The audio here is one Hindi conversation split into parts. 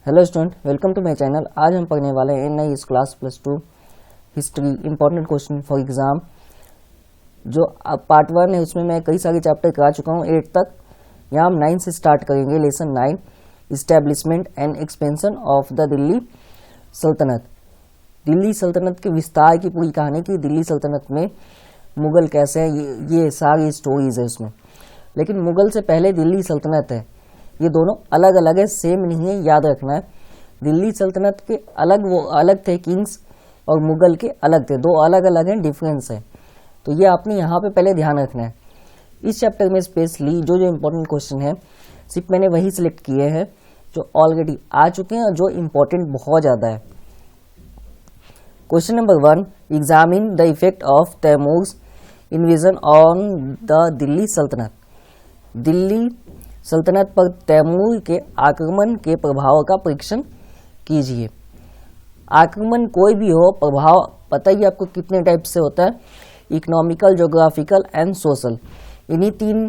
Hello student, welcome to my channel. आज हम पढ़ने वाले हैं नई इस class +2 history important question for exam. जो अब पार्ट 1 है उसमें मैं कई सारे चैप्टर करा चुका हूँ 8 तक। यहाँ हम 9 से स्टार्ट करेंगे। Lesson 9, establishment and expansion of the Delhi सल्तनत। दिल्ली सल्तनत के विस्तार की पूरी कहानी की दिल्ली सल्तनत में मुगल कैसे हैं, ये सारी स्टोरीज है उसमें। लेकिन मुगल से पहले दिल्ली सल्तनत है। ये दोनों अलग अलग है, सेम नहीं है, याद रखना है। दिल्ली सल्तनत के वो अलग थे किंग्स, और मुगल के अलग थे, दो अलग अलग हैं, डिफरेंस है। तो ये आपने यहाँ पे पहले ध्यान रखना है। इस चैप्टर में स्पेशली जो इम्पोर्टेंट क्वेश्चन है सिर्फ मैंने वही सिलेक्ट किए हैं जो ऑलरेडी आ चुके हैं और जो इम्पोर्टेंट बहुत ज़्यादा है। Question number 1, examine the effect of Timur's invasion on the Delhi सल्तनत। दिल्ली सल्तनत पर तैमूर के आक्रमण के प्रभाव का परीक्षण कीजिए। आक्रमण कोई भी हो, प्रभाव पता ही आपको कितने टाइप से होता है, इकोनॉमिकल, ज्योग्राफिकल एंड सोशल। इन्हीं 3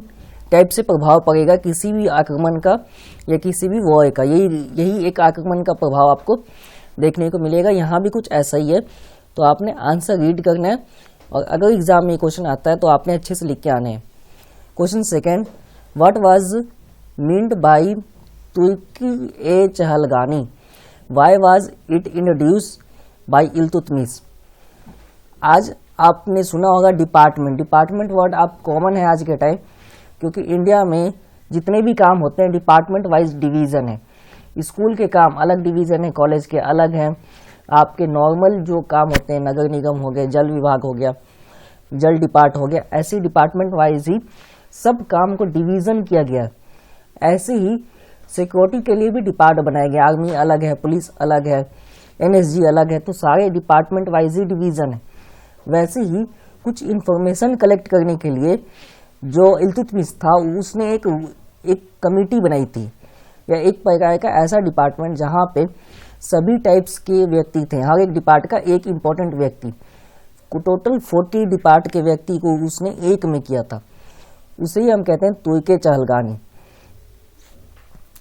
टाइप से प्रभाव पड़ेगा किसी भी आक्रमण का या किसी भी वॉर का। यही एक आक्रमण का प्रभाव आपको देखने को मिलेगा। यहाँ भी कुछ ऐसा ही है, तो आपने आंसर रीड करना है और अगर एग्जाम में क्वेश्चन आता है तो आपने अच्छे से लिख के आने हैं। Question second, what was meant by Turki-e-Chahalgani, why was it introduced by Iltutmish. आज आपने सुना होगा डिपार्टमेंट वर्ड आप कॉमन है आज के टाइम, क्योंकि इंडिया में जितने भी काम होते हैं डिपार्टमेंट वाइज डिवीज़न है। स्कूल के काम अलग डिवीज़न है, कॉलेज के अलग हैं, आपके नॉर्मल जो काम होते हैं नगर निगम हो गए, जल विभाग हो गया, जल डिपार्ट हो गया, ऐसे डिपार्टमेंट वाइज ही सब काम को डिवीज़न किया गया। ऐसे ही सिक्योरिटी के लिए भी डिपार्ट बनाया गया, आर्मी अलग है, पुलिस अलग है, एनएसजी अलग है, तो सारे डिपार्टमेंट वाइज ही डिवीज़न है। वैसे ही कुछ इंफॉर्मेशन कलेक्ट करने के लिए जो इल्तुतमिश था उसने एक कमेटी बनाई थी, या एक प्रकार का ऐसा डिपार्टमेंट जहाँ पे सभी टाइप्स के व्यक्ति थे, हर एक डिपार्ट का एक इम्पोर्टेंट व्यक्ति। टोटल 40 डिपार्ट के व्यक्ति को उसने एक में किया था, उसे ही हम कहते हैं तुर्की-चहलगानी,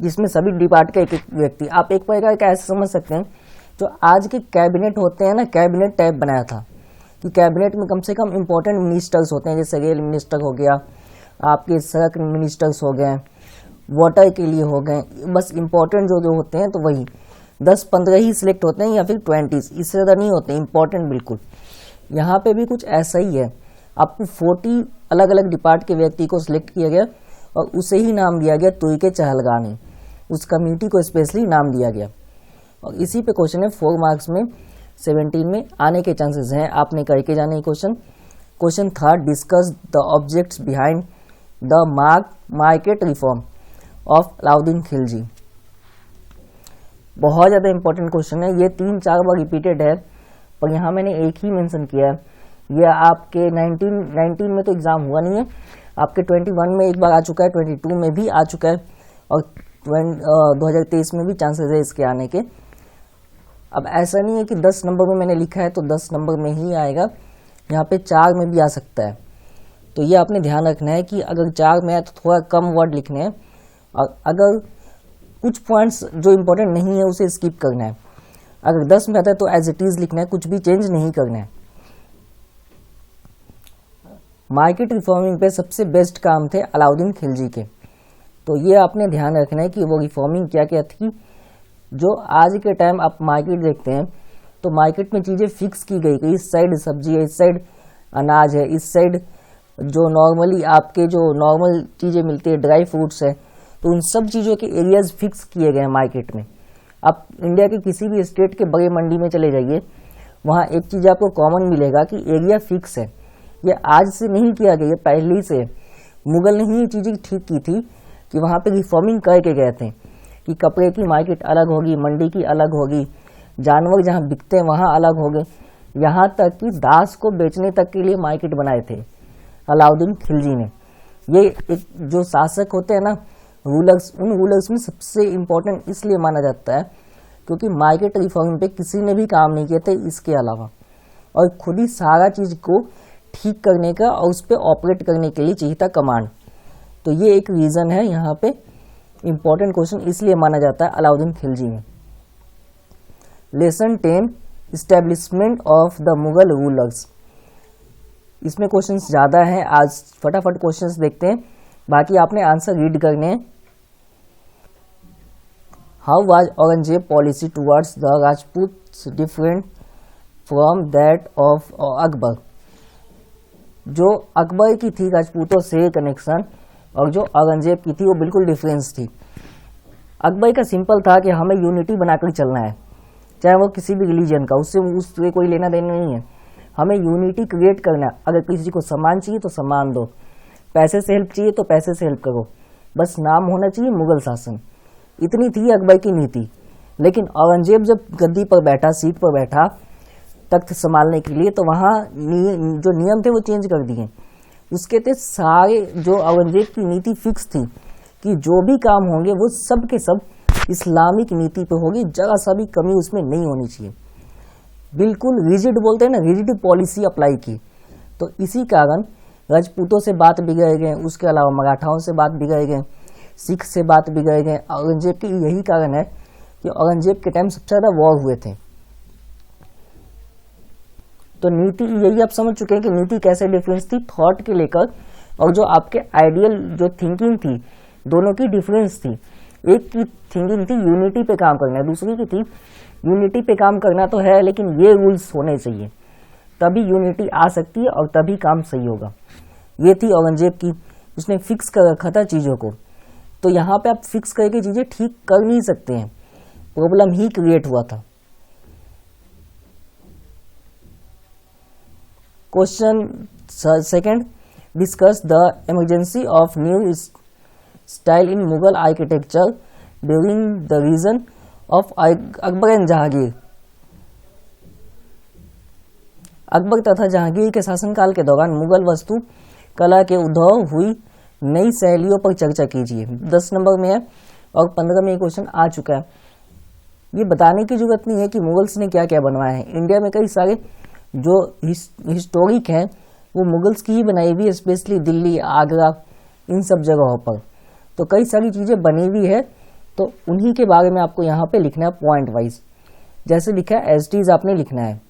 जिसमें सभी डिपार्ट का एक एक व्यक्ति। आप एक प्रकार का ऐसे समझ सकते हैं जो आज के कैबिनेट होते हैं ना, कैबिनेट टाइप बनाया था कि कैबिनेट में कम से कम इम्पोर्टेंट मिनिस्टर्स होते हैं, जैसे रेल मिनिस्टर हो गया, आपके सड़क मिनिस्टर्स हो गए, वाटर के लिए हो गए, बस इम्पोर्टेंट जो होते हैं तो वही 10-15 ही सिलेक्ट होते हैं या फिर 20, इससे ज़्यादा नहीं होते इम्पोर्टेंट बिल्कुल। यहाँ पे भी कुछ ऐसा ही है, आपको 40 अलग अलग डिपार्ट के व्यक्ति को सिलेक्ट किया गया और उसे ही नाम दिया गया तुर्की-चहलगानी। उस कमेटी को स्पेशली नाम दिया गया। और इसी पे क्वेश्चन है 4 मार्क्स में 17 में आने के चांसेस हैं, आपने करके जाने ही question. Question third, discuss the objects behind the market reform of Alauddin Khilji. बहुत ज़्यादा इंपॉर्टेंट क्वेश्चन है, ये 3-4 बार रिपीटेड है, पर यहाँ मैंने एक ही मेंशन किया है। ये आपके 19 में तो एग्जाम हुआ नहीं है, आपके 21 में एक बार आ चुका है, 22 में भी आ चुका है, और 2023 में भी चांसेस है इसके आने के। अब ऐसा नहीं है कि 10 नंबर में मैंने लिखा है तो 10 नंबर में ही आएगा, यहाँ पे 4 में भी आ सकता है। तो ये आपने ध्यान रखना है कि अगर 4 में आए तो थोड़ा कम वर्ड लिखने हैं, और अगर कुछ पॉइंट्स जो इम्पोर्टेंट नहीं है उसे स्किप करना है। अगर 10 में आता है तो एज इट इज लिखना है, कुछ भी चेंज नहीं करना है। मार्केट रिफॉर्मिंग पे सबसे बेस्ट काम थे अलाउद्दीन खिलजी के, तो ये आपने ध्यान रखना है कि वो रिफॉर्मिंग क्या क्या थी। जो आज के टाइम आप मार्केट देखते हैं तो मार्केट में चीज़ें फिक्स की गई कि इस साइड सब्जी है, इस साइड अनाज है, इस साइड जो नॉर्मली आपके जो नॉर्मल चीज़ें मिलती है, ड्राई फ्रूट्स है, तो उन सब चीज़ों के एरियाज फिक्स किए गए हैं मार्केट में। आप इंडिया के किसी भी स्टेट के बड़े मंडी में चले जाइए, वहाँ एक चीज़ आपको कॉमन मिलेगा कि एरिया फिक्स है। ये आज से नहीं किया गया, ये पहले से मुगल ने ही ये चीज़ें ठीक की थी कि वहाँ पे रिफॉर्मिंग करके गए थे कि कपड़े की मार्केट अलग होगी, मंडी की अलग होगी, जानवर जहाँ बिकते हैं वहाँ अलग होंगे, यहाँ तक कि दास को बेचने तक के लिए मार्केट बनाए थे अलाउद्दीन खिलजी ने। ये एक जो शासक होते हैं ना, रूलर्स, उन रूलर्स में सबसे इम्पोर्टेंट इसलिए माना जाता है क्योंकि मार्केट रिफॉर्मिंग पे किसी ने भी काम नहीं किए थे इसके अलावा, और खुद ही सारा चीज़ को ठीक करने का और उस पर ऑपरेट करने के लिए चाहिए था कमांड। तो ये एक रीज़न है यहाँ पे इम्पोर्टेंट क्वेश्चन इसलिए माना जाता है अलाउद्दीन खिलजी में। Lesson 10 establishment of the Mughal rulers. इसमें क्वेश्चंस ज़्यादा हैं, आज फटाफट क्वेश्चंस देखते हैं, बाकी आपने आंसर रीड करने हैं। How was Aurangzeb policy towards the Rajput different from that of Akbar. जो अकबर की थी राजपूतों से कनेक्शन और जो औरंगजेब की थी वो बिल्कुल डिफरेंस थी। अकबर का सिंपल था कि हमें यूनिटी बनाकर चलना है, चाहे वो किसी भी रिलीजन का, उससे कोई लेना देना नहीं है, हमें यूनिटी क्रिएट करना है। अगर किसी को सम्मान चाहिए तो सम्मान दो, पैसे से हेल्प चाहिए तो पैसे से हेल्प करो, बस नाम होना चाहिए मुगल शासन। इतनी थी अकबर की नीति। लेकिन औरंगजेब जब गद्दी पर बैठा, सीट पर बैठा तख्त संभालने के लिए, तो वहाँ जो नियम थे वो चेंज कर दिए। उसके थे सारे, जो औरंगजेब की नीति फिक्स थी कि जो भी काम होंगे वो सब के सब इस्लामिक नीति पे होगी, जरा सा भी कमी उसमें नहीं होनी चाहिए। बिल्कुल रिजिड बोलते हैं ना, रिजिड पॉलिसी अप्लाई की। तो इसी कारण राजपूतों से बात बिगड़ गए, उसके अलावा मराठाओं से बात बिगड़ गए, सिख से बात बिगड़ गए। औरंगजेब की यही कारण है कि औरंगजेब के टाइम सबसे ज़्यादा वॉर हुए थे। तो नीति यही आप समझ चुके हैं कि नीति कैसे डिफरेंस थी थॉट के लेकर, और जो आपके आइडियल जो थिंकिंग थी दोनों की डिफरेंस थी। एक की थिंकिंग थी यूनिटी पे काम करना, दूसरी की थी यूनिटी पे काम करना तो है लेकिन ये रूल्स होने चाहिए, तभी यूनिटी आ सकती है और तभी काम सही होगा। ये थी औरंगजेब की, उसने फिक्स कर रखा था चीज़ों को। तो यहाँ पे आप फिक्स करके चीज़ें ठीक कर नहीं सकते हैं, प्रॉब्लम ही क्रिएट हुआ था। Question second, discuss the emergency of new style in Mughal architecture during the region of Akbar and Jahangir. Akbar तथा जहांगीर के शासनकाल के दौरान मुगल वास्तु कला के उद्भव हुई नई शैलियों पर चर्चा कीजिए। 10 नंबर में है और 15 में क्वेश्चन आ चुका है। ये बताने की जरूरत नहीं है कि मुगल्स ने क्या क्या बनवाया है। इंडिया में कई सारे जो हिस्टोरिक हैं वो मुगल्स की ही बनाई हुई, स्पेशली दिल्ली, आगरा, इन सब जगहों पर तो कई सारी चीज़ें बनी हुई है। तो उन्हीं के बारे में आपको यहाँ पे लिखना है पॉइंट वाइज, जैसे लिखा है एज इट इज आपने लिखना है।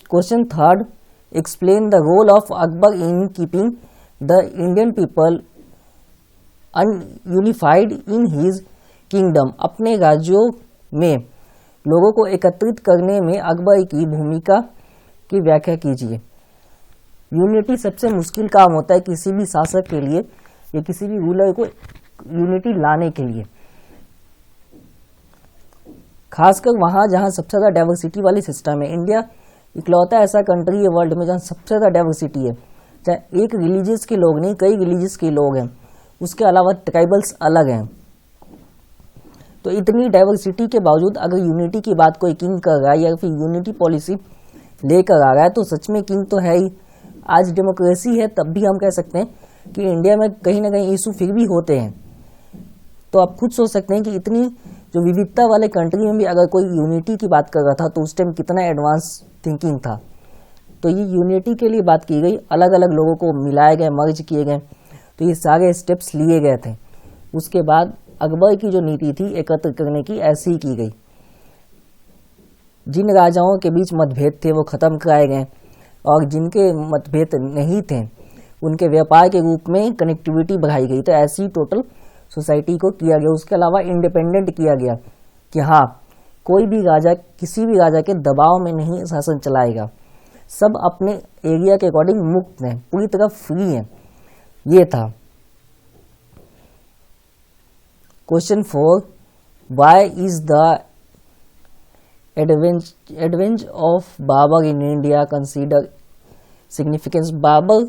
Question third, explain the role of Akbar in keeping the Indian people unified in his kingdom. अपने राज्यों में लोगों को एकत्रित करने में अकबर की भूमिका की व्याख्या कीजिए। यूनिटी सबसे मुश्किल काम होता है किसी भी शासक के लिए या किसी भी रूलर को यूनिटी लाने के लिए, खासकर वहाँ जहाँ सबसे ज़्यादा डाइवर्सिटी वाली सिस्टम है। इंडिया इकलौता ऐसा कंट्री है वर्ल्ड में जहाँ सबसे ज़्यादा डाइवर्सिटी है, चाहे एक रिलीजियस के लोग नहीं, कई रिलीजियस के लोग हैं, उसके अलावा ट्राइबल्स अलग हैं। तो इतनी डाइवर्सिटी के बावजूद अगर यूनिटी की बात कोई किंग कर रहा है या फिर यूनिटी पॉलिसी लेकर आ रहा है तो सच में किंग तो है ही। आज डेमोक्रेसी है तब भी हम कह सकते हैं कि इंडिया में कहीं ना कहीं इशू फिर भी होते हैं। तो आप खुद सोच सकते हैं कि इतनी जो विविधता वाले कंट्री में भी अगर कोई यूनिटी की बात कर रहा था तो उस टाइम कितना एडवांस थिंकिंग था। तो ये यूनिटी के लिए बात की गई, अलग अलग लोगों को मिलाए गए, मर्ज किए गए, तो ये सारे स्टेप्स लिए गए थे। उसके बाद अकबर की जो नीति थी एकत्र करने की, ऐसी ही की गई। जिन राजाओं के बीच मतभेद थे वो खत्म कराए गए और जिनके मतभेद नहीं थे उनके व्यापार के रूप में कनेक्टिविटी बढ़ाई गई। तो ऐसी टोटल सोसाइटी को किया गया। उसके अलावा इंडिपेंडेंट किया गया कि हाँ, कोई भी राजा किसी भी राजा के दबाव में नहीं शासन चलाएगा, सब अपने एरिया के अकॉर्डिंग मुक्त हैं, पूरी तरह फ्री हैं। ये था। Question 4, why is the advent of Babur in India consider significance. Babur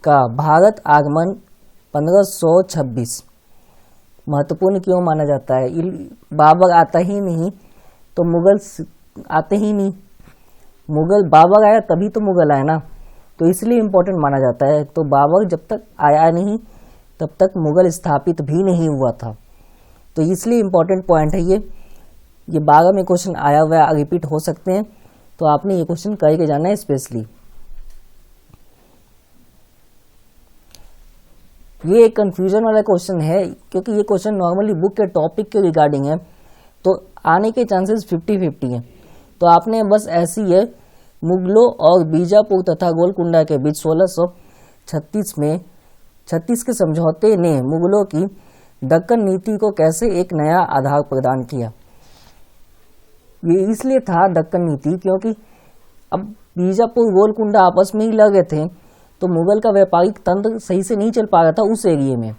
का भारत आगमन 1526 महत्वपूर्ण क्यों माना जाता है? बाबर आता ही नहीं तो मुगल आते ही नहीं। मुगल बाबर आया तभी तो मुगल आया ना, तो इसलिए इम्पोर्टेंट माना जाता है। तो बाबर जब तक आया नहीं तब तक मुगल स्थापित भी नहीं हुआ था, तो इसलिए इम्पोर्टेंट पॉइंट है ये 12 में क्वेश्चन आया हुआ है, रिपीट हो सकते हैं, तो आपने ये क्वेश्चन करके जाना है स्पेशली। ये एक कंफ्यूजन वाला क्वेश्चन है, क्योंकि ये क्वेश्चन नॉर्मली बुक के टॉपिक के रिगार्डिंग है, तो आने के चांसेस 50-50 हैं। तो आपने बस ऐसी है, मुगलों और बीजापुर तथा गोलकुंडा के बीच 1636 में 36 के समझौते ने मुगलों की दक्कन नीति को कैसे एक नया आधार प्रदान किया। ये इसलिए था दक्कन नीति क्योंकि अब बीजापुर गोलकुंडा आपस में ही लगे थे, तो मुगल का व्यापारिक तंत्र सही से नहीं चल पा रहा था उस एरिया में।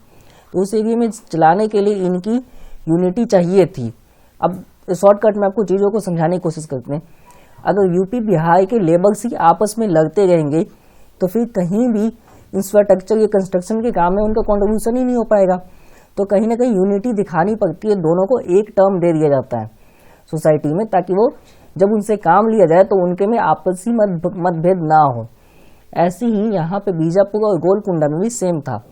तो उस एरिया में चलाने के लिए इनकी यूनिटी चाहिए थी। अब शॉर्टकट में आपको चीज़ों को समझाने की कोशिश करते हैं। अगर यूपी बिहार के लेबर्स ही आपस में लड़ते रहेंगे तो फिर कहीं भी इंफ्रास्ट्रक्चर या कंस्ट्रक्शन के काम में उनका कॉन्ट्रीब्यूशन ही नहीं हो पाएगा। तो कहीं ना कहीं यूनिटी दिखानी पड़ती है, दोनों को एक टर्म दे दिया जाता है सोसाइटी में, ताकि वो जब उनसे काम लिया जाए तो उनके में आपसी मतभेद ना हो। ऐसे ही यहाँ पे बीजापुर और गोलकुंडा में भी सेम था।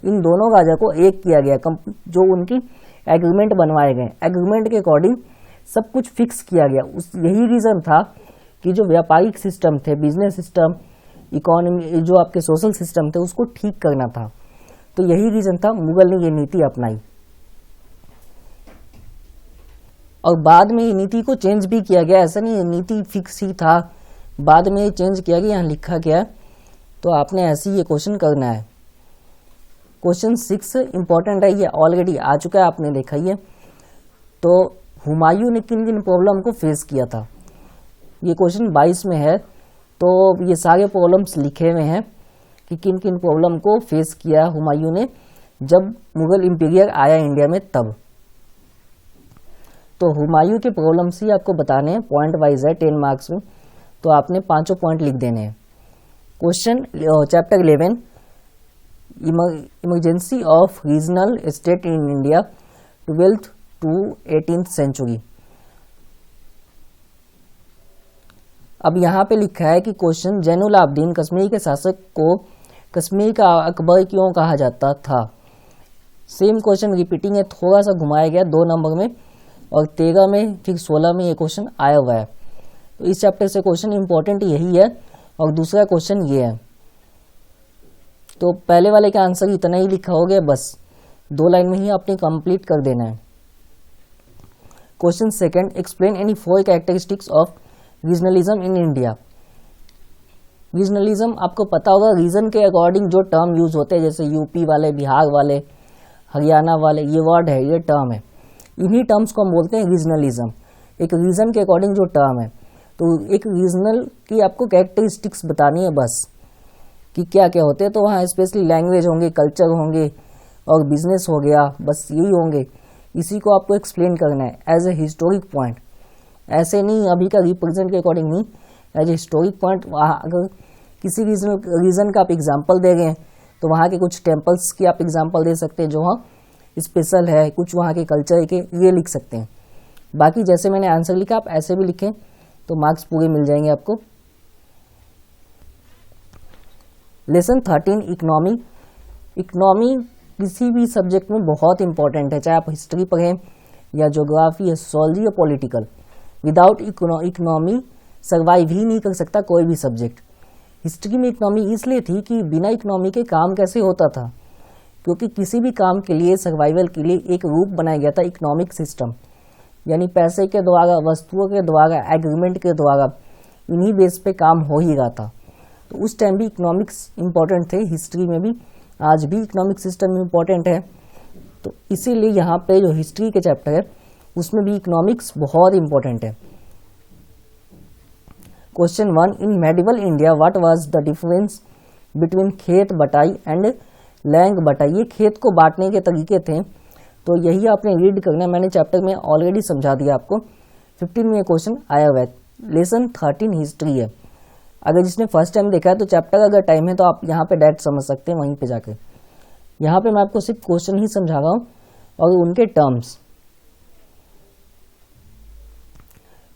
इन दोनों राजा को एक किया गया, जो उनकी एग्रीमेंट बनवाए गए, एग्रीमेंट के अकॉर्डिंग सब कुछ फिक्स किया गया। यही रीज़न था कि जो व्यापारिक सिस्टम थे, बिजनेस सिस्टम, इकोनॉमी, जो आपके सोशल सिस्टम थे, उसको ठीक करना था। तो यही रीज़न था मुगल ने ये नीति अपनाई। और बाद में ये नीति को चेंज भी किया गया, ऐसा नहीं नीति फिक्स ही था, बाद में ये चेंज किया गया, यहाँ लिखा गया। तो आपने ऐसे ही ये क्वेश्चन करना है। क्वेश्चन 6 इंपॉर्टेंट है, ये ऑलरेडी आ चुका है, आपने देखा ही है। तो हुमायूं ने किन किन प्रॉब्लम को फेस किया था, ये क्वेश्चन 22 में है। तो ये सारे प्रॉब्लम्स लिखे हुए हैं कि किन किन प्रॉब्लम को फेस किया हुमायूं ने जब मुगल इंपीरियर आया इंडिया में तब। तो हुमायूं के प्रॉब्लम्स ही आपको बताने हैं, पॉइंट वाइज है 10 मार्क्स में, तो आपने 5 पॉइंट लिख देने हैं। Question chapter 11, emergency of regional state in India 12th to 18th century. अब यहाँ पे लिखा है कि क्वेश्चन, जैनुल आबदीन कश्मीर के शासक को कश्मीर का अकबर क्यों कहा जाता था। सेम क्वेश्चन रिपीटिंग है, थोड़ा सा घुमाया गया 2 नंबर में, और 13 में फिर 16 में ये क्वेश्चन आया हुआ है। तो इस चैप्टर से क्वेश्चन इंपॉर्टेंट यही है, और दूसरा क्वेश्चन ये है। तो पहले वाले का आंसर इतना ही लिखा हो गया, बस 2 लाइन में ही आपने कंप्लीट कर देना है। Question 2, explain any 4 characteristics of regionalism in India. Regionalism आपको पता होगा, रीजन के अकॉर्डिंग जो टर्म यूज होते हैं, जैसे यूपी वाले, बिहार वाले, हरियाणा वाले, ये वर्ड है, ये टर्म है, इन्हीं टर्म्स को हम बोलते हैं रीजनलिज्म। एक रीजन के अकॉर्डिंग जो टर्म है, तो एक रीजनल की आपको कैरेक्टरिस्टिक्स बतानी है बस, कि क्या क्या होते हैं। तो वहाँ स्पेशली लैंग्वेज होंगे, कल्चर होंगे, और बिजनेस हो गया, बस यही होंगे। इसी को आपको एक्सप्लेन करना है एज ए हिस्टोरिक पॉइंट, ऐसे नहीं अभी का रिप्रेजेंट के अकॉर्डिंग नहीं, एज ए हिस्टोरिक पॉइंट। वहाँ अगर किसी रीजन का आप एग्जाम्पल दे गए तो वहाँ के कुछ टेम्पल्स की आप एग्जाम्पल दे सकते हैं जो वहाँ स्पेशल है, कुछ वहाँ के कल्चर के, ये लिख सकते हैं। बाकी जैसे मैंने आंसर लिखा आप ऐसे भी लिखें तो मार्क्स पूरे मिल जाएंगे आपको। Lesson 13, economy. इकोनॉमी किसी भी सब्जेक्ट में बहुत इंपॉर्टेंट है, चाहे आप हिस्ट्री पढ़ें या ज्योग्राफी या सोशियोलॉजी या पॉलिटिकल। विदाउट इकोनॉमी सर्वाइव ही नहीं कर सकता कोई भी सब्जेक्ट। हिस्ट्री में इकोनॉमी इसलिए थी कि बिना इकोनॉमी के काम कैसे होता था, क्योंकि किसी भी काम के लिए, सर्वाइवल के लिए एक रूप बनाया गया था, इकोनॉमिक सिस्टम, यानी पैसे के द्वारा, वस्तुओं के द्वारा, एग्रीमेंट के द्वारा, इन्हीं बेस पे काम हो ही रहा था। तो उस टाइम भी इकोनॉमिक्स इंपॉर्टेंट थे, हिस्ट्री में भी, आज भी इकोनॉमिक सिस्टम इंपॉर्टेंट है। तो इसीलिए यहाँ पे जो हिस्ट्री के चैप्टर है उसमें भी इकोनॉमिक्स बहुत इंपॉर्टेंट है। Question 1, in medieval India what was the difference between खेत बटाई एंड लैंग बटाई। ये खेत को बांटने के तरीके थे, तो यही आपने रीड करना है, मैंने चैप्टर में ऑलरेडी समझा दिया आपको। 15 में क्वेश्चन आया हुआ है। लेसन 13 हिस्ट्री है, अगर जिसने फर्स्ट टाइम देखा है तो चैप्टर अगर टाइम है तो आप यहाँ पे डायरेक्ट समझ सकते हैं वहीं पे जाकर। यहाँ पे मैं आपको सिर्फ क्वेश्चन ही समझा रहा हूँ और उनके टर्म्स।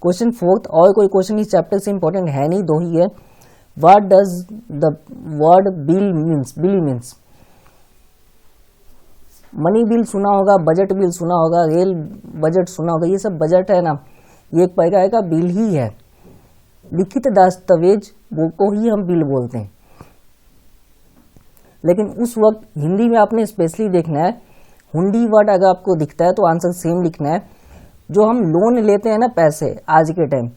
क्वेश्चन 4, और कोई क्वेश्चन इस चैप्टर से इंपॉर्टेंट है नहीं, 2 ही है। What does the word bill means. Bill means money bill सुना होगा, बजट बिल सुना होगा, रेल बजट सुना होगा, ये सब बजट है ना, ये एक प्रकार का बिल ही है। लिखित दस्तावेज को ही हम बिल बोलते हैं। लेकिन उस वक्त हिंदी में आपने स्पेशली देखना है, हुंडी वर्ड अगर आपको दिखता है तो आंसर सेम लिखना है। जो हम लोन लेते हैं ना पैसे आज के टाइम,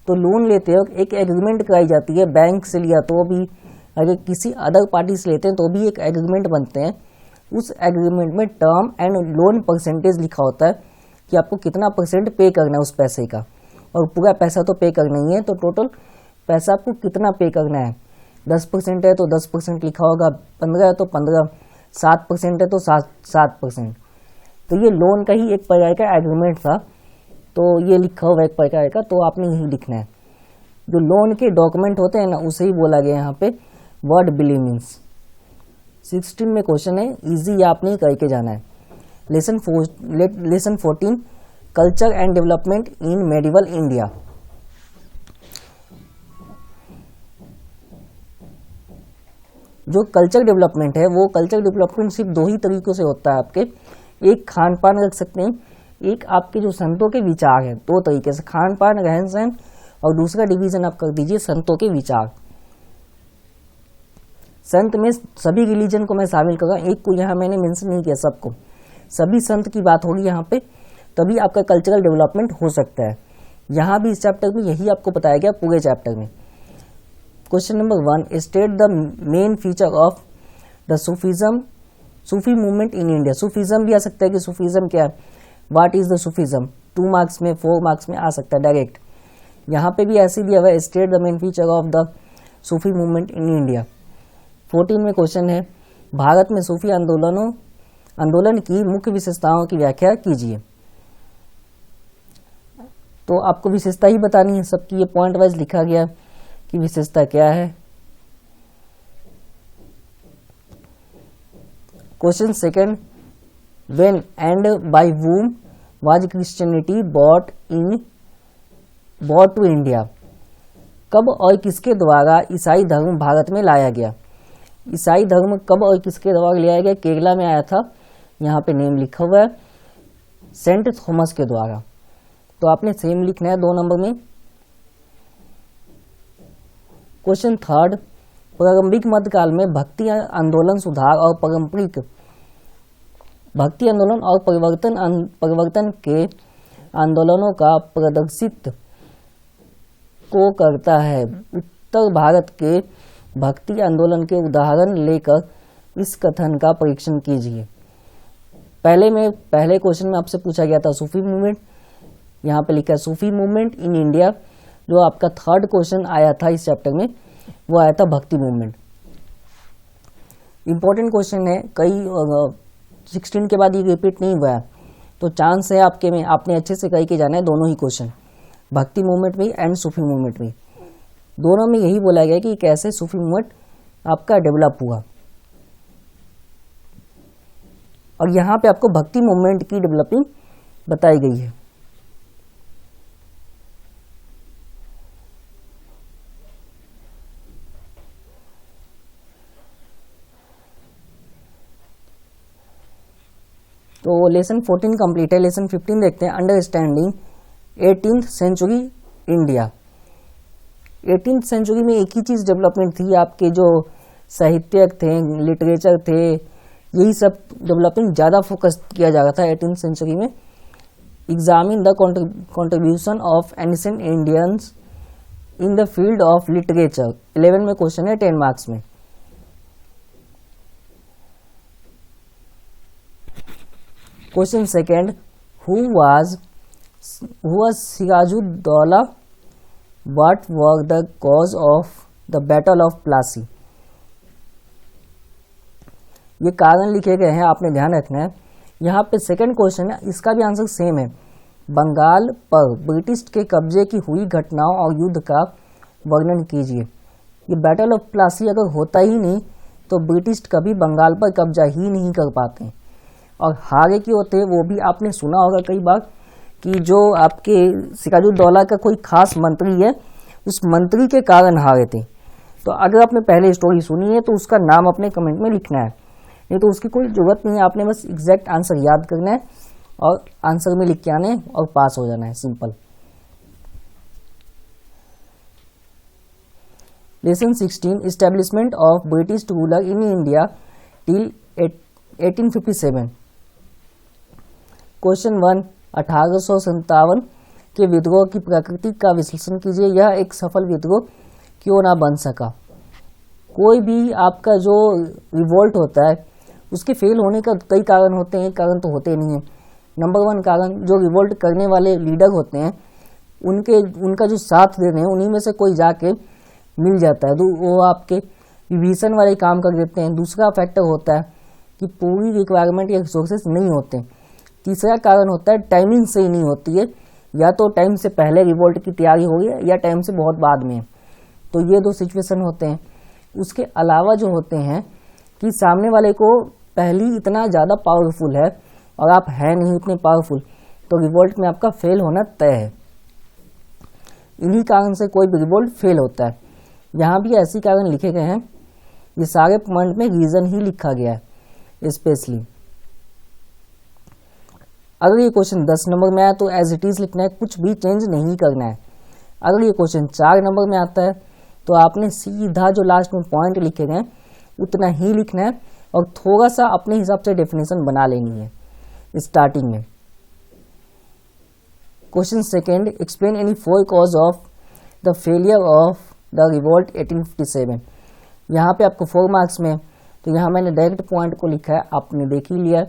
तो लोन लेते हो एक एग्रीमेंट कराई जाती है, बैंक से लिया तो भी, अगर किसी अदर पार्टी से लेते हैं तो भी एक एग्रीमेंट बनते हैं। उस एग्रीमेंट में टर्म एंड लोन परसेंटेज लिखा होता है कि आपको कितना परसेंट पे करना है उस पैसे का, और पूरा पैसा तो पे करना ही है। तो टोटल पैसा आपको कितना पे करना है, 10% है तो 10% लिखा होगा, 15 है तो 15, 7% है तो 7%। तो ये लोन का ही एक प्रकार का एग्रीमेंट था, तो ये लिखा हुआ एक प्रकार का, तो आपने यही लिखना है। जो लोन के डॉक्यूमेंट होते हैं ना, उसे ही बोला गया यहाँ पे वर्ड बिलीमिंग्स। 16 में क्वेश्चन है, इजी आपने ही करके जाना है। Lesson 14 culture and development in medieval India. जो कल्चर डेवलपमेंट है, वो कल्चर डेवलपमेंट सिर्फ दो ही तरीकों से होता है आपके। एक खान पान रख सकते हैं, एक आपके जो संतों के विचार है, दो तरीके से, खान पान रहन सहन, और दूसरा डिवीजन आप कर दीजिए संतों के विचार। संत में सभी रिलीजन को मैं शामिल करूँगा, एक को यहाँ मैंने मेंशन नहीं किया, सबको, सभी संत की बात होगी यहाँ पे, तभी आपका कल्चरल डेवलपमेंट हो सकता है। यहाँ भी इस चैप्टर में यही आपको बताया गया पूरे चैप्टर में। Question number 1, state the main feature of the Sufi movement in India. Sufism भी आ सकता है कि सूफीज्म क्या है, what is the Sufism, 2 marks में 4 मार्क्स में आ सकता है डायरेक्ट। यहाँ पे भी ऐसे दिया हुआ है, state the main feature of the Sufi movement in India. 14 में क्वेश्चन है, भारत में सूफी आंदोलन की मुख्य विशेषताओं की व्याख्या कीजिए। तो आपको विशेषता ही बतानी है सबकी, ये पॉइंट वाइज लिखा गया कि विशेषता क्या है। Question second, when and by whom was Christianity brought to India. कब और किसके द्वारा ईसाई धर्म भारत में लाया गया। ईसाई धर्म कब और किसके द्वारा लाया गया, केरला में आया था, यहाँ पे नेम लिखा हुआ है, सेंट थॉमस के द्वारा। तो आपने सेम लिखना है 2 नंबर में। क्वेश्चन थर्ड, प्रारंभिक मध्यकाल में भक्ति आंदोलन सुधार और पारंपरिक भक्ति आंदोलन और परिवर्तन के आंदोलनों का प्रदर्शित को करता है। उत्तर भारत के भक्ति आंदोलन के उदाहरण लेकर इस कथन का परीक्षण कीजिए। पहले क्वेश्चन में आपसे पूछा गया था सूफी मूवमेंट, यहाँ पे लिखा है सूफी मूवमेंट इन इंडिया। जो आपका थर्ड क्वेश्चन आया था इस चैप्टर में, वो आया था भक्ति मूवमेंट। इंपॉर्टेंट क्वेश्चन है, कई 16 के बाद ये रिपीट नहीं हुआ है, तो चांस है आपके में, आपने अच्छे से कही के जाना है दोनों ही क्वेश्चन, भक्ति मूवमेंट में एंड सूफी मूवमेंट में। दोनों में यही बोला गया कि कैसे सूफी मूवमेंट आपका डेवलप हुआ, और यहाँ पे आपको भक्ति मूवमेंट की डेवलपिंग बताई गई है। तो लेसन 14 कंप्लीट है। लेसन 15 देखते हैं, understanding 18th century India. 18th century में एक ही चीज डेवलपमेंट थी, आपके जो साहित्यक थे, लिटरेचर थे, यही सब डेवलपिंग ज़्यादा फोकस किया जा रहा था 18th सेंचुरी में। Examine the contribution of ancient Indians in the field of literature. 11 में क्वेश्चन है 10 मार्क्स में। Question second, who was Sirajuddaula, what was the cause of the battle of Plassey. ये कारण लिखे गए हैं, आपने ध्यान रखना है। यहाँ पे सेकंड क्वेश्चन है, इसका भी आंसर सेम है। बंगाल पर ब्रिटिश के कब्जे की हुई घटनाओं और युद्ध का वर्णन कीजिए। ये बैटल ऑफ प्लासी अगर होता ही नहीं तो ब्रिटिश कभी बंगाल पर कब्जा ही नहीं कर पाते, और हारे की होते वो भी आपने सुना होगा कई बार कि जो आपके सिराजुद्दौला का कोई खास मंत्री है, उस मंत्री के कारण हारे थे। तो अगर आपने पहले स्टोरी सुनी है तो उसका नाम अपने कमेंट में लिखना है, नहीं तो उसकी कोई जरूरत नहीं है, आपने बस एग्जैक्ट आंसर याद करना है और आंसर में लिख के आने और पास हो जाना है, simple. Lesson 16, establishment of British ruler in India till 1857। Question 1, 1857 के विद्रोह की प्रकृति का विश्लेषण कीजिए। यह एक सफल विद्रोह क्यों ना बन सका? कोई भी आपका जो रिवोल्ट होता है उसके फेल होने का कई कारण होते हैं, कारण तो होते नहीं है। नंबर 1 कारण, जो रिवोल्ट करने वाले लीडर होते हैं उनका जो साथ देते हैं उन्हीं में से कोई जाके मिल जाता है, वो आपके विभीषण वाले काम कर देते हैं। दूसरा फैक्टर होता है कि पूरी रिक्वायरमेंट या रिसोर्सेस नहीं होते। तीसरा कारण होता है टाइमिंग सही नहीं होती है, या तो टाइम से पहले रिवोल्ट की तैयारी हो गई या टाइम से बहुत बाद में। तो ये 2 सिचुएशन होते हैं। उसके अलावा जो होते हैं कि सामने वाले को पहली इतना ज़्यादा पावरफुल है और आप हैं नहीं उतने पावरफुल, तो रिवोल्ट में आपका फेल होना तय है। इन्हीं कारण से कोई भी रिवोल्ट फेल होता है। यहाँ भी ऐसी कारण लिखे गए हैं, ये सारे पॉइंट में रीजन ही लिखा गया है स्पेशली। अगर ये क्वेश्चन 10 नंबर में आया तो एज इट इज लिखना है, कुछ भी चेंज नहीं करना है। अगर ये क्वेश्चन 4 नंबर में आता है तो आपने सीधा जो लास्ट में पॉइंट लिखे गए उतना ही लिखना है और थोड़ा सा अपने हिसाब से डेफिनेशन बना लेनी है स्टार्टिंग में। Question 2, explain any 4 cause of the failure of the revolt 1857। यहाँ पे आपको 4 मार्क्स में, तो यहाँ मैंने डायरेक्ट पॉइंट को लिखा है, आपने देख ही लिया।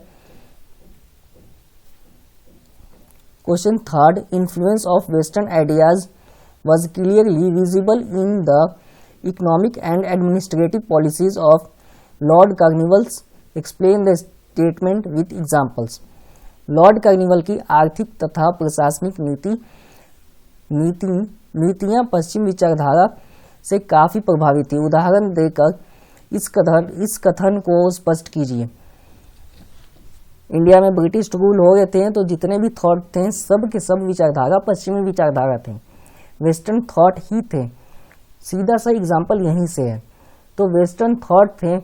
Question 3, influence of western ideas was clearly visible in the economic and administrative policies of Lord Cornwallis. Explain the statement with examples. Lord carnival की आर्थिक तथा प्रशासनिक नीतियां पश्चिम विचारधारा से काफी प्रभावित थी। उदाहरण देकर इस कथन को स्पष्ट कीजिए। इंडिया में ब्रिटिश रूल हो गए थे तो जितने भी थॉट थे सब के सब विचारधारा पश्चिमी विचारधारा थे, वेस्टर्न थॉट ही थे। सीधा सा एग्जाम्पल यहीं से है। तो वेस्टर्न थॉट थे,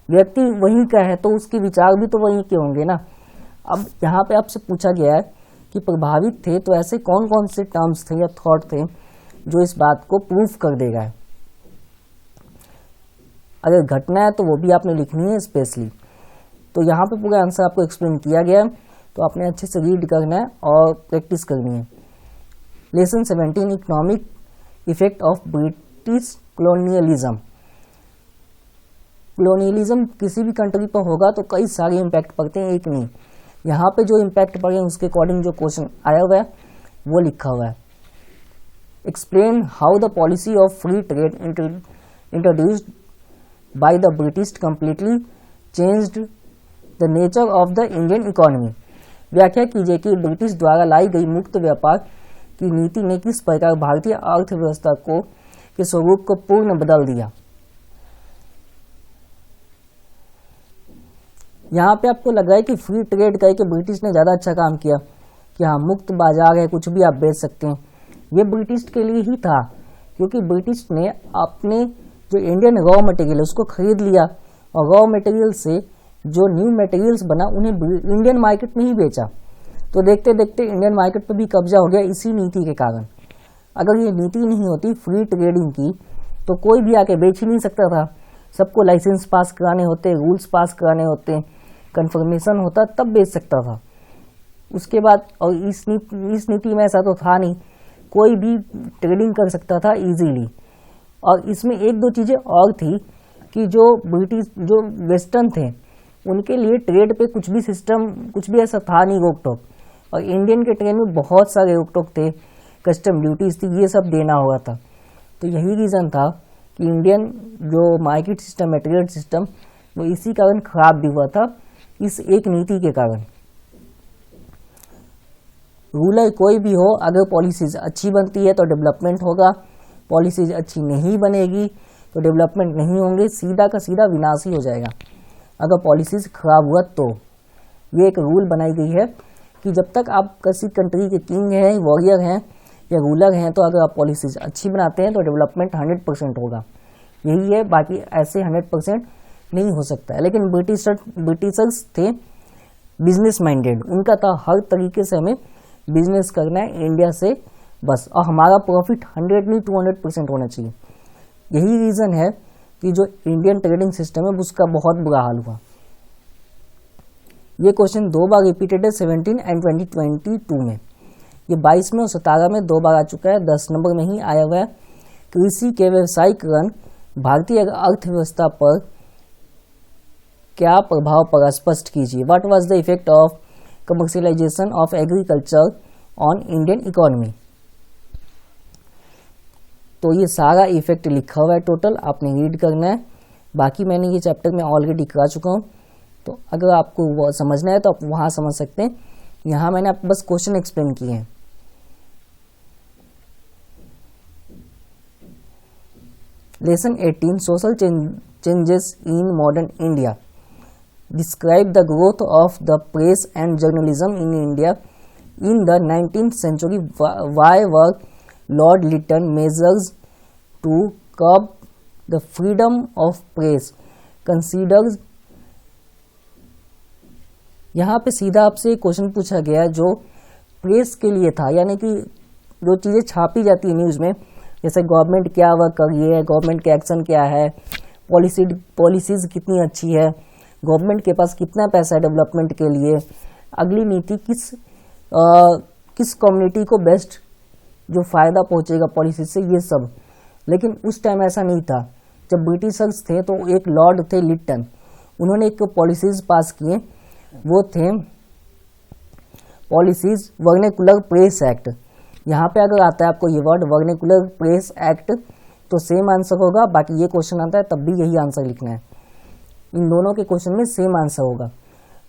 व्यक्ति वहीं का है तो उसके विचार भी तो वहीं के होंगे ना। अब यहाँ पे आपसे पूछा गया है कि प्रभावित थे, तो ऐसे कौन कौन से टर्म्स थे या थॉट थे जो इस बात को प्रूफ कर देगा। अगर घटना है तो वो भी आपने लिखनी है स्पेशली। तो यहाँ पे पूरा आंसर आपको एक्सप्लेन किया गया है, तो आपने अच्छे से रीड करना है और प्रैक्टिस करनी है। Lesson 17, economic effect of British colonialism. Colonialism किसी भी कंट्री पर होगा तो कई सारे इम्पैक्ट पड़ते हैं, एक नहीं। यहाँ पे जो इम्पैक्ट पड़े उसके अकॉर्डिंग जो क्वेश्चन आया हुआ है वो लिखा हुआ है। Explain how the policy of free trade introduced by the British completely changed the nature of the Indian economy. व्याख्या कीजिए कि ब्रिटिश द्वारा लाई गई मुक्त व्यापार की नीति ने किस प्रकार भारतीय अर्थव्यवस्था के स्वरूप को पूर्ण बदल दिया। यहाँ पे आपको लग रहा है कि फ्री ट्रेड करके ब्रिटिश ने ज़्यादा अच्छा काम किया कि हाँ मुक्त बाजार है, कुछ भी आप बेच सकते हैं। ये ब्रिटिश के लिए ही था, क्योंकि ब्रिटिश ने अपने जो इंडियन रॉ मटेरियल उसको खरीद लिया और रॉ मटेरियल से जो न्यू मटेरियल्स बना उन्हें इंडियन मार्केट में ही बेचा। तो देखते देखते इंडियन मार्केट पर भी कब्जा हो गया इसी नीति के कारण। अगर ये नीति नहीं होती फ्री ट्रेडिंग की तो कोई भी आके बेच ही नहीं सकता था। सबको लाइसेंस पास कराने होते, रूल्स पास कराने होते, कंफर्मेशन होता तब बेच सकता था। उसके बाद और इस नीति में ऐसा तो था नहीं, कोई भी ट्रेडिंग कर सकता था इजीली। और इसमें एक दो चीज़ें और थी कि जो वेस्टर्न थे उनके लिए ट्रेड पे कुछ भी सिस्टम कुछ भी ऐसा था नहीं रोक टोक, और इंडियन के ट्रेड में बहुत सारे रोक टोक थे, कस्टम ड्यूटीज थी, ये सब देना हुआ था। तो यही रीज़न था कि इंडियन जो मार्केट सिस्टम है, ट्रेड सिस्टम, वो इसी कारण खराब भी हुआ था, इस एक नीति के कारण। रूलर कोई भी हो, अगर पॉलिसीज अच्छी बनती है तो डेवलपमेंट होगा, पॉलिसीज अच्छी नहीं बनेगी तो डेवलपमेंट नहीं होंगे, सीधा का सीधा विनाश ही हो जाएगा अगर पॉलिसीज खराब हुआ तो। ये एक रूल बनाई गई है कि जब तक आप किसी कंट्री के किंग हैं, वॉरियर हैं या रूलर हैं, तो अगर आप पॉलिसीज अच्छी बनाते हैं तो डेवलपमेंट 100% होगा। यही है, बाकी ऐसे 100% नहीं हो सकता है। लेकिन ब्रिटिशर्स थे बिजनेस माइंडेड, उनका था हर तरीके से हमें बिजनेस करना है इंडिया से बस, और हमारा प्रॉफिट 100 नहीं 200% होना चाहिए। यही रीज़न है कि जो इंडियन ट्रेडिंग सिस्टम है उसका बहुत बुरा हाल हुआ, ये क्वेश्चन 2 बार रिपीटेड है 17 एंड 2022 में। ये 22 में और 17 में 2 बार आ चुका है, 10 नंबर में ही आया हुआ है। कृषि के व्यावसायीकरण भारतीय अर्थव्यवस्था पर क्या प्रभाव पड़ा, स्पष्ट कीजिए। What was the effect of commercialisation of agriculture on Indian economy. तो ये सारा इफेक्ट लिखा हुआ है टोटल, आपने रीड करना है। बाकी मैंने ये चैप्टर में ऑलरेडी करा चुका हूँ, तो अगर आपको वो समझना है तो आप वहाँ समझ सकते हैं। यहाँ मैंने आपको बस क्वेश्चन एक्सप्लेन किए हैं। Lesson 18 social changes in modern India. Describe the growth of the press and journalism in India in the 19th century. Why were Lord Lytton measures to curb the freedom of press considered? यहाँ पे सीधा आपसे एक क्वेश्चन पूछा गया जो प्रेस के लिए था, यानी कि जो चीज़ें छापी जाती है न्यूज़ में, जैसे गवर्नमेंट क्या वर्क कर रही है, गवर्नमेंट के एक्शन क्या है, पॉलिसीज कितनी अच्छी है, गवर्नमेंट के पास कितना पैसा है डेवलपमेंट के लिए, अगली नीति किस कम्युनिटी को बेस्ट जो फ़ायदा पहुंचेगा पॉलिसी से, ये सब। लेकिन उस टाइम ऐसा नहीं था। जब ब्रिटिशर्स थे तो एक लॉर्ड थे लिटन, उन्होंने एक पॉलिसीज पास किए, वो थे पॉलिसीज वर्नेकुलर प्रेस एक्ट। यहाँ पे अगर आता है आपको ये वर्ड वर्नेकुलर प्रेस एक्ट तो सेम आंसर होगा, बाकी ये क्वेश्चन आता है तब भी यही आंसर लिखना है। इन दोनों के क्वेश्चन में सेम आंसर होगा।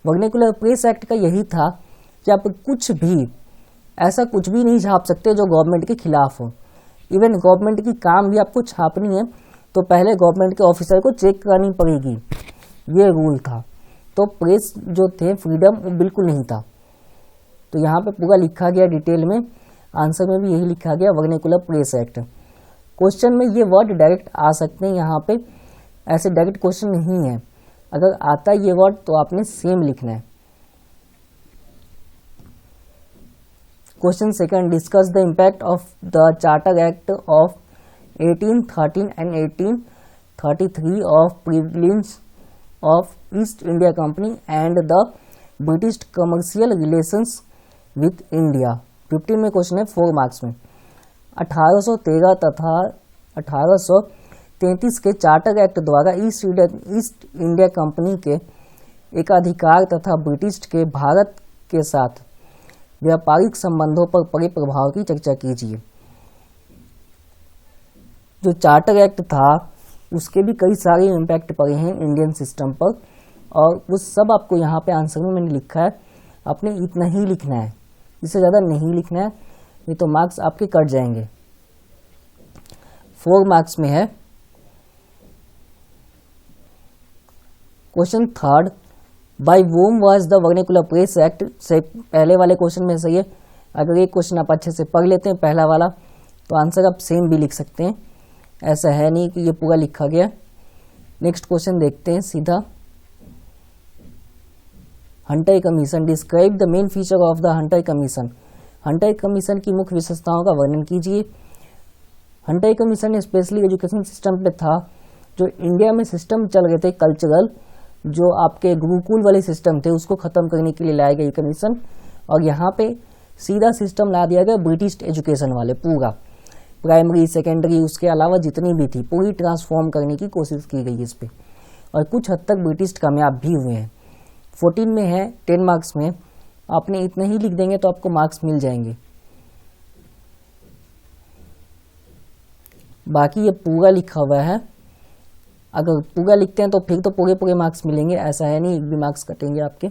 वर्नेकुलर प्रेस एक्ट का यही था कि आप ऐसा कुछ भी नहीं छाप सकते जो गवर्नमेंट के खिलाफ हो। इवन गवर्नमेंट की काम भी आपको छापनी है तो पहले गवर्नमेंट के ऑफिसर को चेक करानी पड़ेगी, ये रूल था। तो प्रेस जो थे फ्रीडम वो बिल्कुल नहीं था। तो यहाँ पे पूरा लिखा गया डिटेल में, आंसर में भी यही लिखा गया वर्नेकुलर प्रेस एक्ट। क्वेश्चन में ये वर्ड डायरेक्ट आ सकते हैं, यहाँ पे ऐसे डायरेक्ट क्वेश्चन नहीं है। अगर आता है ये वर्ड तो आपने सेम लिखना है। Question second, discuss the impact of the charter act of 1813 and 1833 of privilege of east India company and the British commercial relations with India. 15 में क्वेश्चन है 4 मार्क्स में। 1813 तथा 1833 के चार्टर एक्ट द्वारा ईस्ट इंडिया कंपनी के एकाधिकार तथा ब्रिटिश के भारत के साथ व्यापारिक संबंधों पर पड़े प्रभाव की चर्चा कीजिए। जो चार्टर एक्ट था उसके भी कई सारे इम्पैक्ट पड़े हैं इंडियन सिस्टम पर, और वो सब आपको यहाँ पे आंसर में मैंने लिखा है। आपने इतना ही लिखना है, इससे ज़्यादा नहीं लिखना है, नहीं तो मार्क्स आपके कट जाएंगे। 4 मार्क्स में है। Question third, by whom was the vernacular press act. से पहले वाले क्वेश्चन में सही है। अगर एक क्वेश्चन आप अच्छे से पढ़ लेते हैं पहला वाला तो आंसर आप सेम भी लिख सकते हैं, ऐसा है नहीं कि ये पूरा लिखा गया। नेक्स्ट क्वेश्चन देखते हैं सीधा। Hunter commission, describe the main feature of the Hunter commission. Hunter commission की मुख्य विशेषताओं का वर्णन कीजिए। Hunter commission specially education system पे था। जो इंडिया में सिस्टम चल रहे थे कल्चरल, जो आपके गुरुकुल वाले सिस्टम थे उसको खत्म करने के लिए लाया गया कमीशन, और यहाँ पे सीधा सिस्टम ला दिया गया ब्रिटिश एजुकेशन वाले, पूरा प्राइमरी सेकेंडरी उसके अलावा जितनी भी थी पूरी ट्रांसफॉर्म करने की कोशिश की गई इस पे, और कुछ हद तक ब्रिटिश कामयाब भी हुए हैं। 14 में है 10 मार्क्स में, आपने इतना ही लिख देंगे तो आपको मार्क्स मिल जाएंगे। बाकी ये पूरा लिखा हुआ है, अगर पूरा लिखते हैं तो फिर तो पूरे पूरे मार्क्स मिलेंगे, ऐसा है नहीं एक भी मार्क्स कटेंगे आपके।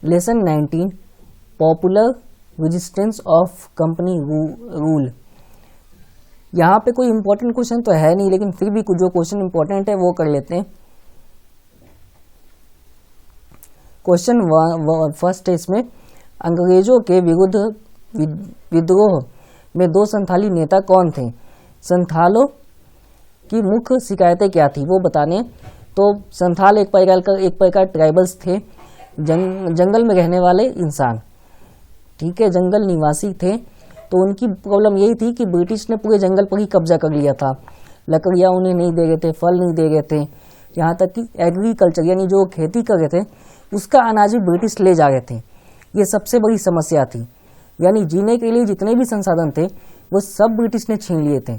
Lesson 19, popular resistance of company rule. यहाँ पे कोई इंपॉर्टेंट क्वेश्चन तो है नहीं, लेकिन फिर भी कुछ जो क्वेश्चन इंपॉर्टेंट है वो कर लेते हैं। क्वेश्चन फर्स्ट है इसमें, अंग्रेजों के विरुद्ध विद्रोह में 2 संथाली नेता कौन थे? संथालों की मुख्य शिकायतें क्या थी वो बताने। तो संथाल एक प्रकार ट्राइबल्स थे, जंगल में रहने वाले इंसान, ठीक है, जंगल निवासी थे। तो उनकी प्रॉब्लम यही थी कि ब्रिटिश ने पूरे जंगल पर ही कब्जा कर लिया था, लकड़ियाँ उन्हें नहीं दे रहे थे, फल नहीं दे रहे थे, यहाँ तक कि एग्रीकल्चर यानी जो खेती कर रहे थे उसका अनाज भी ब्रिटिश ले जा रहे थे। ये सबसे बड़ी समस्या थी, यानी जीने के लिए जितने भी संसाधन थे वो सब ब्रिटिश ने छीन लिए थे,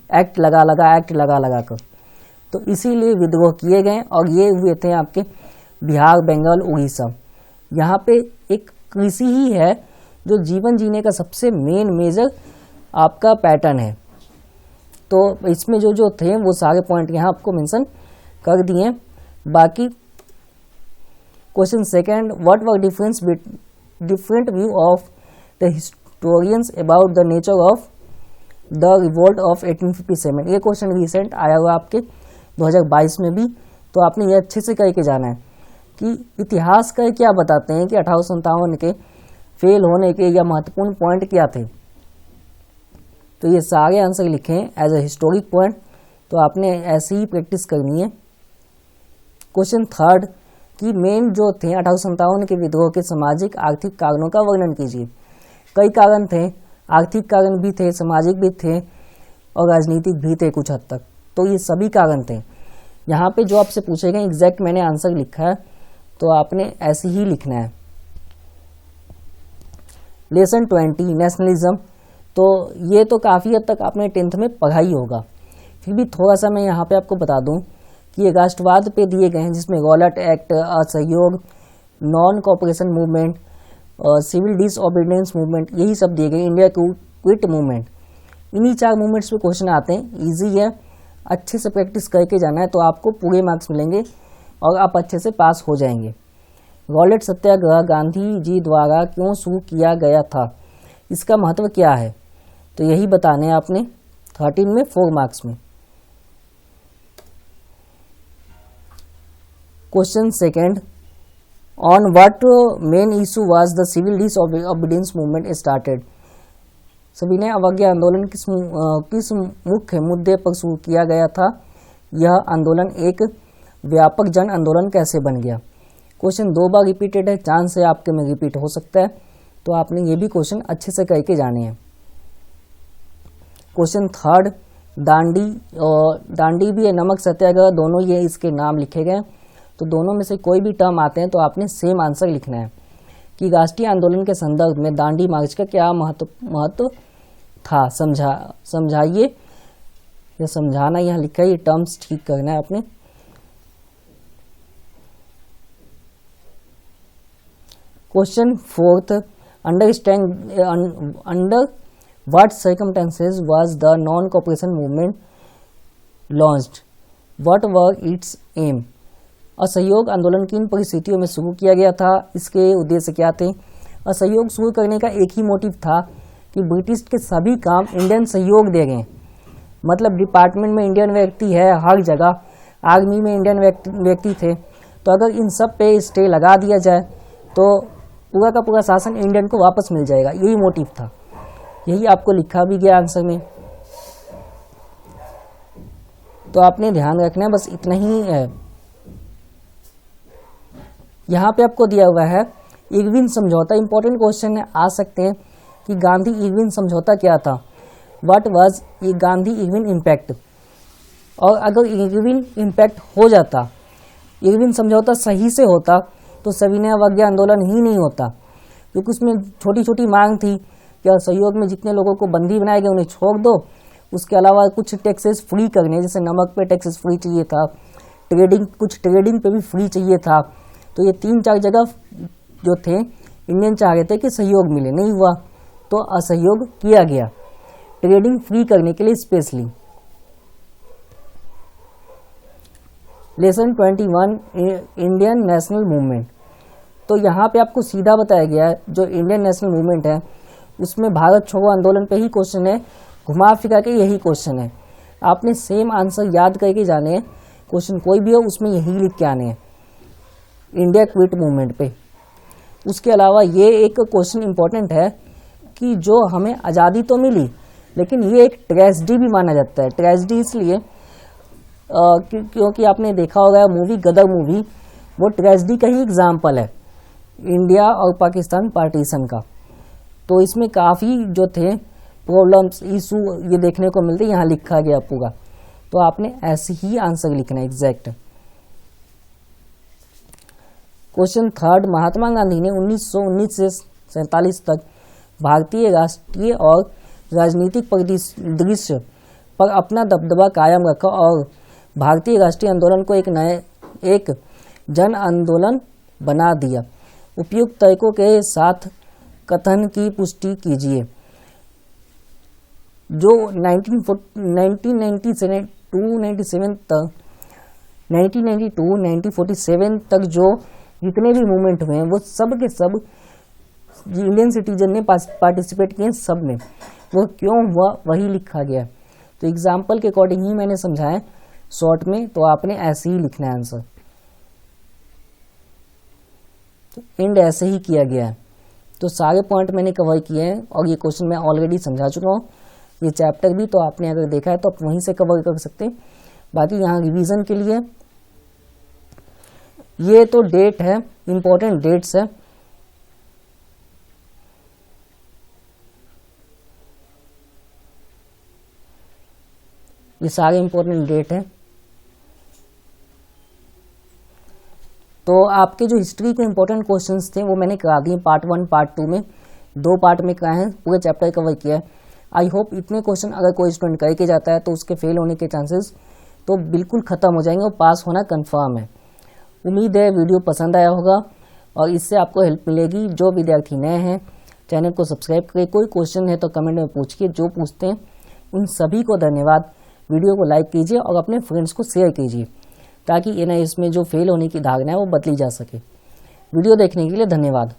एक्ट लगा लगा कर। तो इसीलिए विद्रोह किए गए और ये हुए थे आपके बिहार, बंगाल, उड़ीसा। यहाँ पे एक कृषि ही है जो जीवन जीने का सबसे मेजर आपका पैटर्न है। तो इसमें जो थे वो सारे पॉइंट यहाँ आपको मेंशन कर दिए। बाकी question second, what were different view of the historians about the nature of the revolt of 1857। ये क्वेश्चन रिसेंट आया हुआ आपके 2022 में भी। तो आपने ये अच्छे से करके जाना है कि इतिहास का क्या बताते हैं कि 1857 के फेल होने के या महत्वपूर्ण पॉइंट क्या थे। तो ये सारे आंसर लिखे हैं एज ए हिस्टोरिक पॉइंट, तो आपने ऐसे ही प्रैक्टिस करनी है। क्वेश्चन थर्ड कि मेन जो थे 1857 के विद्रोह के सामाजिक आर्थिक कारणों का वर्णन कीजिए। कई कारण थे, आर्थिक कारण भी थे, सामाजिक भी थे और राजनीतिक भी थे कुछ हद तक। तो ये सभी कारण थे। यहाँ पे जो आपसे पूछे गए एग्जैक्ट मैंने आंसर लिखा है, तो आपने ऐसे ही लिखना है। लेसन 20 नेशनलिज्म, तो ये तो काफ़ी हद तक आपने 10th में पढ़ा ही होगा, फिर भी थोड़ा सा मैं यहाँ पे आपको बता दूँ कि ये राष्ट्रवाद पे दिए गए हैं, जिसमें रॉलेट एक्ट, असहयोग, non cooperation movement, civil disobedience movement, यही सब दिए गए, इंडिया क्विट मूवमेंट। इन्हीं 4 मूवमेंट्स पे क्वेश्चन आते हैं। ईजी है, अच्छे से प्रैक्टिस करके जाना है तो आपको पूरे मार्क्स मिलेंगे और आप अच्छे से पास हो जाएंगे। रॉलेट सत्याग्रह गांधी जी द्वारा क्यों शुरू किया गया था, इसका महत्व क्या है, तो यही बताने हैं आपने 13 में 4 मार्क्स में। Question second, on what main issue was the civil disobedience movement started. सभी ने अवज्ञा आंदोलन किस मुख्य मुद्दे पर शुरू किया गया था, यह आंदोलन एक व्यापक जन आंदोलन कैसे बन गया। क्वेश्चन 2 बार रिपीटेड है, चांस है आपके में रिपीट हो सकता है, तो आपने ये भी क्वेश्चन अच्छे से करके जाने हैं। क्वेश्चन थर्ड, दांडी भी है, नमक सत्याग्रह, दोनों ये इसके नाम लिखे गए, तो दोनों में से कोई भी टर्म आते हैं तो आपने सेम आंसर लिखना है कि राष्ट्रीय आंदोलन के संदर्भ में दांडी मार्च का क्या महत्व था, समझाइए या समझाना यहाँ लिखा है, ये टर्म्स ठीक करना है आपने। Question fourth, under what circumstances was the non cooperation movement launched, what were its aim. असहयोग आंदोलन किन परिस्थितियों में शुरू किया गया था, इसके उद्देश्य क्या थे। असहयोग शुरू करने का एक ही मोटिव था कि ब्रिटिश के सभी काम इंडियन सहयोग दे गए, मतलब डिपार्टमेंट में इंडियन व्यक्ति है हर जगह, आर्मी में इंडियन व्यक्ति थे, तो अगर इन सब पे स्टे लगा दिया जाए तो पूरा का पूरा शासन इंडियन को वापस मिल जाएगा, यही मोटिव था। यही आपको लिखा भी गया आंसर में, तो आपने ध्यान रखना है, बस इतना ही है। यहाँ पे आपको दिया हुआ है इरविन समझौता, इंपॉर्टेंट क्वेश्चन है, आ सकते हैं कि गांधी इरविन समझौता क्या था, व्हाट वाज ये गांधी इरविन इम्पैक्ट। और अगर इरविन इम्पैक्ट हो जाता, इरविन समझौता सही से होता तो सविनय अवज्ञा आंदोलन ही नहीं होता, क्योंकि उसमें छोटी छोटी मांग थी कि सहयोग में जितने लोगों को बंदी बनाए गए उन्हें छोड़ दो, उसके अलावा कुछ टैक्सेस फ्री करने, जैसे नमक पे टैक्सेस फ्री चाहिए था, कुछ ट्रेडिंग पे भी फ्री चाहिए था। तो ये 3-4 जगह जो थे इंडियन चाह रहे थे कि सहयोग मिले, नहीं हुआ तो असहयोग किया गया, ट्रेडिंग फ्री करने के लिए specially. Lesson 21, Indian national movement, तो यहाँ पे आपको सीधा बताया गया है जो इंडियन नेशनल मूवमेंट है उसमें भारत छोड़ो आंदोलन पे ही क्वेश्चन है, घुमा फिरा के यही क्वेश्चन है, आपने सेम आंसर याद करके जाने हैं, क्वेश्चन कोई भी हो उसमें यही लिख के आने हैं इंडिया क्विट मूवमेंट पे। उसके अलावा ये एक क्वेश्चन इंपॉर्टेंट है कि जो हमें आज़ादी तो मिली लेकिन ये एक ट्रेजेडी भी माना जाता है। ट्रेजेडी इसलिए क्योंकि आपने देखा होगा मूवी गदर मूवी, वो ट्रेजेडी का ही एग्जाम्पल है इंडिया और पाकिस्तान पार्टीशन का। तो इसमें काफ़ी जो थे प्रॉब्लम्स इशू ये देखने को मिलते, यहाँ लिखा गया पूरा। तो आपने ऐसे ही आंसर लिखना है exact. Question third, Mahatma Gandhi ने 1919 से 47 तक भारतीय राष्ट्रीय और राजनीतिक परिदृश्य पर अपना दबदबा कायम रखा और भारतीय राष्ट्रीय आंदोलन को एक जन आंदोलन बना दिया। उपयुक्त तर्कों के साथ कथन की पुष्टि कीजिए। जो 1992-1947 तक जो जितने भी मूवमेंट हुए हैं वो सब के सब इंडियन सिटीजन ने पार्टिसिपेट किए, सब में। वो क्यों हुआ वही लिखा गया। तो एग्जाम्पल के अकॉर्डिंग ही मैंने समझाया शॉर्ट में, तो आपने ऐसे ही लिखना है आंसर। तो एंड ऐसे ही किया गया है। तो सारे पॉइंट मैंने कवर किए हैं और ये क्वेश्चन मैं ऑलरेडी समझा चुका हूँ। ये चैप्टर भी तो आपने अगर देखा है तो आप वहीं से कवर कर सकते हैं। बाकी यहाँ रिवीजन के लिए ये तो डेट है, इंपॉर्टेंट डेट्स है। ये सारे इंपॉर्टेंट डेट है। तो आपके जो हिस्ट्री के इंपॉर्टेंट क्वेश्चंस थे वो मैंने करा दिए पार्ट 1 पार्ट 2 में, 2 पार्ट में कराए हैं, पूरे चैप्टर कवर किया है। आई होप इतने क्वेश्चन अगर कोई स्टूडेंट करके जाता है तो उसके फेल होने के चांसेस तो बिल्कुल खत्म हो जाएंगे और पास होना कंफर्म है। उम्मीद है वीडियो पसंद आया होगा और इससे आपको हेल्प मिलेगी। जो विद्यार्थी नए हैं चैनल को सब्सक्राइब करें। कोई क्वेश्चन है तो कमेंट में पूछिए, जो पूछते हैं उन सभी को धन्यवाद। वीडियो को लाइक कीजिए और अपने फ्रेंड्स को शेयर कीजिए ताकि इसमें जो फेल होने की धारणा है वो बदली जा सके। वीडियो देखने के लिए धन्यवाद।